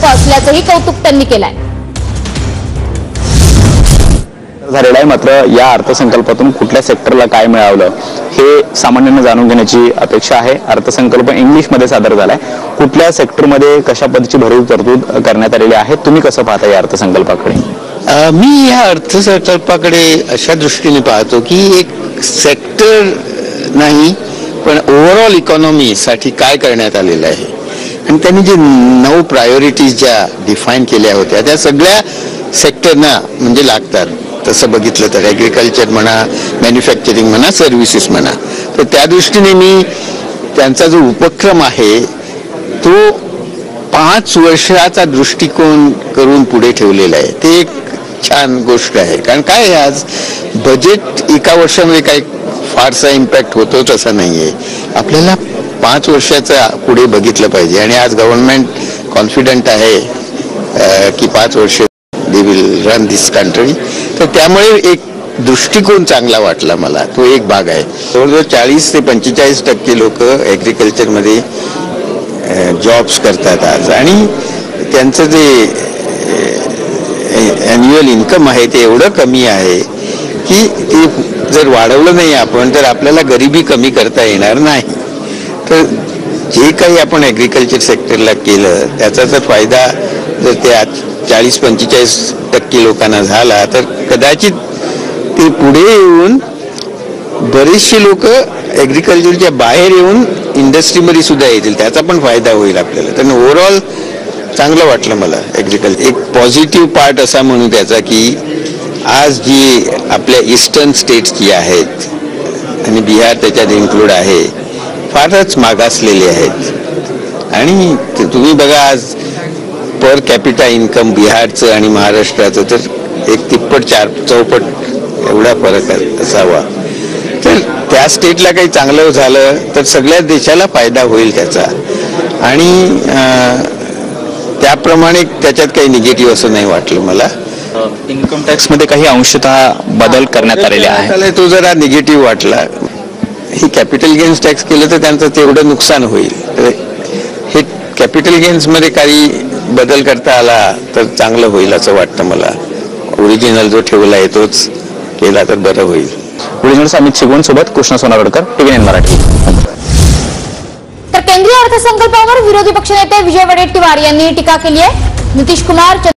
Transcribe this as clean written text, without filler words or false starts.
असल्याचंही कौतुक त्यांनी केलंय। झालेला आहे, मात्र या अर्थसंकल्पातून कुठल्या सेक्टरला काय मिळालं हे सामान्यांना जाणून घेण्याची अपेक्षा आहे। अर्थसंकल्प इंग्लिशमध्ये सादर झालाय, कुठल्या सेक्टरमध्ये कशा पद्धतीची भरीव तरतूद करण्यात आलेली आहे, तुम्ही कसं पाहता या अर्थसंकल्पाकडे? मी या अर्थसंकल्पाकडे अशा दृष्टीने पाहतो की एक सेक्टर नाही पण ओव्हरऑल इकॉनॉमीसाठी काय करण्यात आलेलं आहे आणि त्यांनी जे 9 प्रायोरिटीज ज्या डिफाईन केल्या होत्या त्या सगळ्या सेक्टरना म्हणजे लागतात। तसं बघितलं तर ॲग्रिकल्चर म्हणा, मॅन्युफॅक्चरिंग म्हणा, सर्व्हिसेस म्हणा, तर त्या दृष्टीने मी त्यांचा जो उपक्रम आहे तो 5 वर्षाचा दृष्टिकोन करून पुढे ठेवलेला आहे। ते एक छान गोष्ट आहे, कारण काय आज बजेट एका वर्षामध्ये काही फारसा इम्पॅक्ट होतो तसा नाही आहे। आपल्याला 5 वर्षाचा पुढे बघितलं पाहिजे आणि आज गव्हर्नमेंट कॉन्फिडंट आहे की 5 वर्ष they will run this country, तर त्यामुळे एक दृष्टिकोन चांगला वाटला मला। तो एक भाग आहे। जवळजवळ 40 ते 45% लोक ॲग्रिकल्चरमध्ये जॉब्स करतात आज आणि त्यांचं जे ॲन्युअल इन्कम आहे ते एवढं कमी आहे की ते जर वाढवलं नाही आपण तर आपल्याला गरिबी कमी करता येणार नाही। तर जे काही आपण ॲग्रिकल्चर सेक्टरला केलं त्याचा जर फायदा जर ते 40-45% लोकांना झाला तर कदाचित ते पुढे येऊन बरेचसे लोक ॲग्रिकल्चरच्या बाहेर येऊन इंडस्ट्रीमध्ये सुद्धा येतील, त्याचा पण फायदा होईल आपल्याला। तर ओव्हरऑल चांगलं वाटलं मला ॲग्रिकल्चर। एक पॉझिटिव्ह पार्ट असा म्हणू त्याचा की आज जी आपल्या ईस्टर्न स्टेट्स जी आहेत आणि बिहार त्याच्यात इन्क्लूड आहे, फारच मागासलेले आहेत आणि तुम्ही बघा आज पर कॅपिटा इन्कम बिहारचं आणि महाराष्ट्राचं तर एक तिप्पट 4-4पट एवढा फरक असावा। तर त्या स्टेटला काही चांगलं झालं तर सगळ्या देशाला फायदा होईल त्याचा आणि त्याप्रमाणे त्याच्यात काही निगेटिव्ह असं नाही वाटलं मला। इन्कम टॅक्समध्ये काही अंशतः बदल करण्यात आलेले आहे, तो जरा निगेटिव्ह वाटला। हे कॅपिटल गेन्स टॅक्स केलं तर त्यांचं तेवढं नुकसान होईल, हे कॅपिटल गेन्समध्ये काही बदल करता आला तर चांगलं होईल असं वाटतं मला। ओरिजिनल जो ठेवला आहे तोच केला तर बरं होईल। ओरिजिनल अमित शिगवण सोबत कृष्णा सोनारडकर, TVN मराठी। तर केंद्रीय अर्थसंकल्पावर विरोधी पक्षनेते विजय वडेट्टीवार यांनी टीका केली आहे। नितीश कुमार